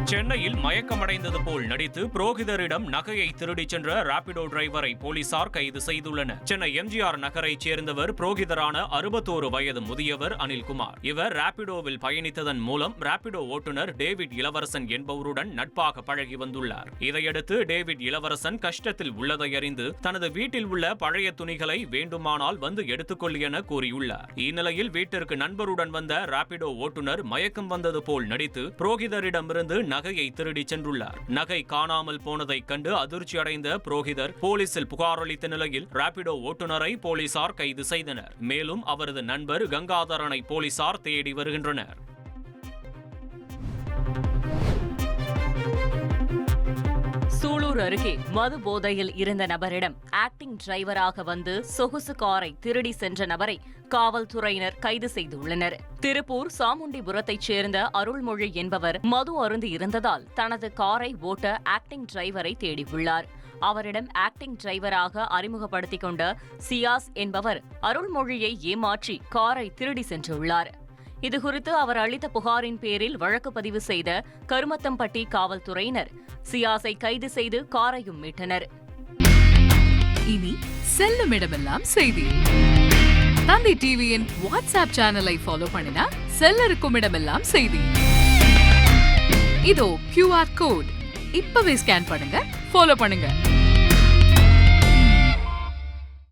சென்னையில் மயக்கமடைந்தது போல் நடித்து புரோகிதரிடம் நகையை திருடிச் சென்ற ராபிடோ டிரைவரை போலீசார் கைது செய்துள்ளனர். சென்னை எம்ஜிஆர் நகரைச் சேர்ந்தவர் புரோகிதரான 61 வயது முதியவர் அனில்குமார். இவர் ராபிடோவில் பயணித்ததன் மூலம் ராபிடோ ஓட்டுநர் டேவிட் இளவரசன் என்பவருடன் நட்பாக பழகி வந்துள்ளார். இதையடுத்து டேவிட் இளவரசன் கஷ்டத்தில் உள்ளதை அறிந்து தனது வீட்டில் உள்ள பழைய துணிகளை வேண்டுமானால் வந்து எடுத்துக்கொள் என கூறியுள்ளார். இந்நிலையில் வீட்டிற்கு நண்பருடன் வந்த ராபிடோ ஓட்டுநர் மயக்கம் வந்தது போல் நடித்து புரோகிதரிடமிருந்து நகையை திருடி சென்றுள்ளார். நகை காணாமல் போனதை கண்டு அதிர்ச்சி அடைந்த புரோகிதர் போலீசில் புகார் அளித்த நிலையில் ராபிடோ ஓட்டுநரை போலீசார் கைது செய்தனர். மேலும் அவரது நண்பர் கங்காதரனை போலீசார் தேடி வருகின்றனர். சூலூர் அருகே மது போதையில் இருந்த நபரிடம் ஆக்டிங் டிரைவராக வந்து சொகுசு காரை திருடி சென்ற நபரை காவல்துறையினர் கைது செய்துள்ளனர். திருப்பூர் சாமுண்டிபுரத்தைச் சேர்ந்த அருள்மொழி என்பவர் மது அருந்தி இருந்ததால் தனது காரை ஓட்ட ஆக்டிங் டிரைவரை தேடியுள்ளார். அவரிடம் ஆக்டிங் டிரைவராக அறிமுகப்படுத்திக் கொண்ட சியாஸ் என்பவர் அருள்மொழியை ஏமாற்றி காரை திருடி சென்றுள்ளார். இதுகுறித்து அவர் அளித்த புகாரின் பேரில் வழக்கு பதிவு செய்த கருமத்தம்பட்டி காவல்துறையினர் சியாஸை கைது செய்து காரையும் மீட்டனர். இனி செல்லும் இடமெல்லாம் செய்தி. தந்தி டிவியின் வாட்ஸ்அப் சேனலை ஃபாலோ பண்ணினா செல்லருக்கும் இடமெல்லாம் செய்தி. இதோ QR கோட் இப்பவே ஸ்கேன் பண்ணுங்க, ஃபாலோ பண்ணுங்க.